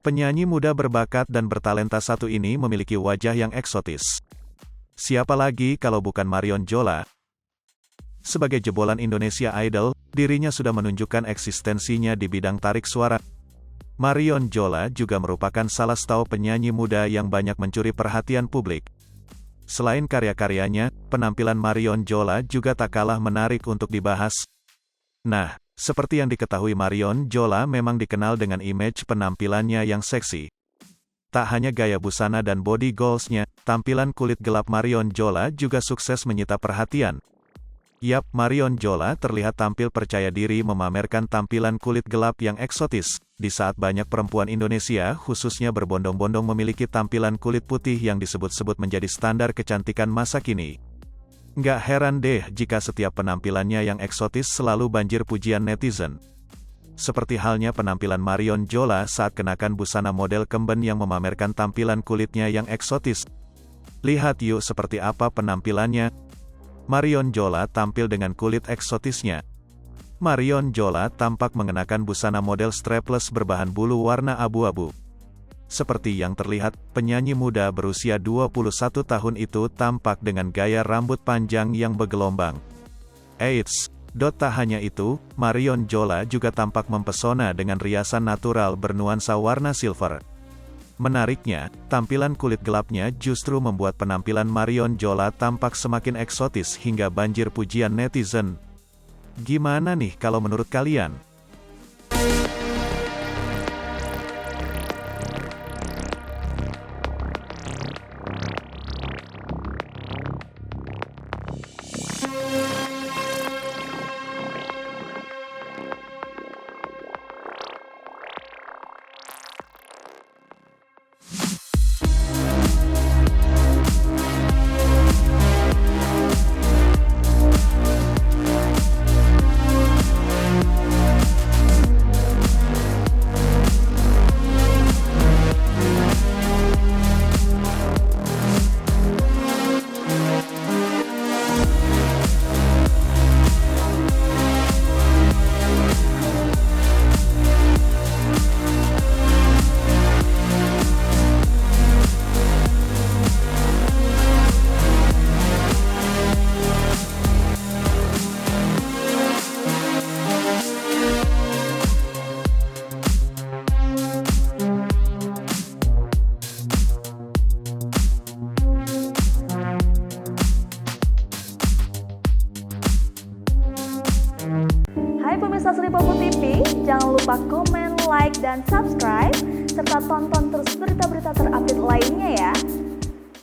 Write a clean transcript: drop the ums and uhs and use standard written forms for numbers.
Penyanyi muda berbakat dan bertalenta satu ini memiliki wajah yang eksotis. Siapa lagi kalau bukan Marion Jola? Sebagai jebolan Indonesia Idol, dirinya sudah menunjukkan eksistensinya di bidang tarik suara. Marion Jola juga merupakan salah satu penyanyi muda yang banyak mencuri perhatian publik. Selain karya-karyanya, penampilan Marion Jola juga tak kalah menarik untuk dibahas. Nah, seperti yang diketahui, Marion Jola memang dikenal dengan image penampilannya yang seksi. Tak hanya gaya busana dan body goalsnya, tampilan kulit gelap Marion Jola juga sukses menyita perhatian. Yap, Marion Jola terlihat tampil percaya diri memamerkan tampilan kulit gelap yang eksotis, di saat banyak perempuan Indonesia khususnya berbondong-bondong memiliki tampilan kulit putih yang disebut-sebut menjadi standar kecantikan masa kini. Nggak heran deh jika setiap penampilannya yang eksotis selalu banjir pujian netizen. Seperti halnya penampilan Marion Jola saat kenakan busana model kemben yang memamerkan tampilan kulitnya yang eksotis. Lihat yuk seperti apa penampilannya. Marion Jola tampil dengan kulit eksotisnya. Marion Jola tampak mengenakan busana model strapless berbahan bulu warna abu-abu. Seperti yang terlihat, penyanyi muda berusia 21 tahun itu tampak dengan gaya rambut panjang yang bergelombang. Eits, tak hanya itu, Marion Jola juga tampak mempesona dengan riasan natural bernuansa warna silver. Menariknya, tampilan kulit gelapnya justru membuat penampilan Marion Jola tampak semakin eksotis hingga banjir pujian netizen. Gimana nih kalau menurut kalian? Hai pemirsa Sri Popo TV, jangan lupa komen, like, dan subscribe, serta tonton terus berita-berita terupdate lainnya ya.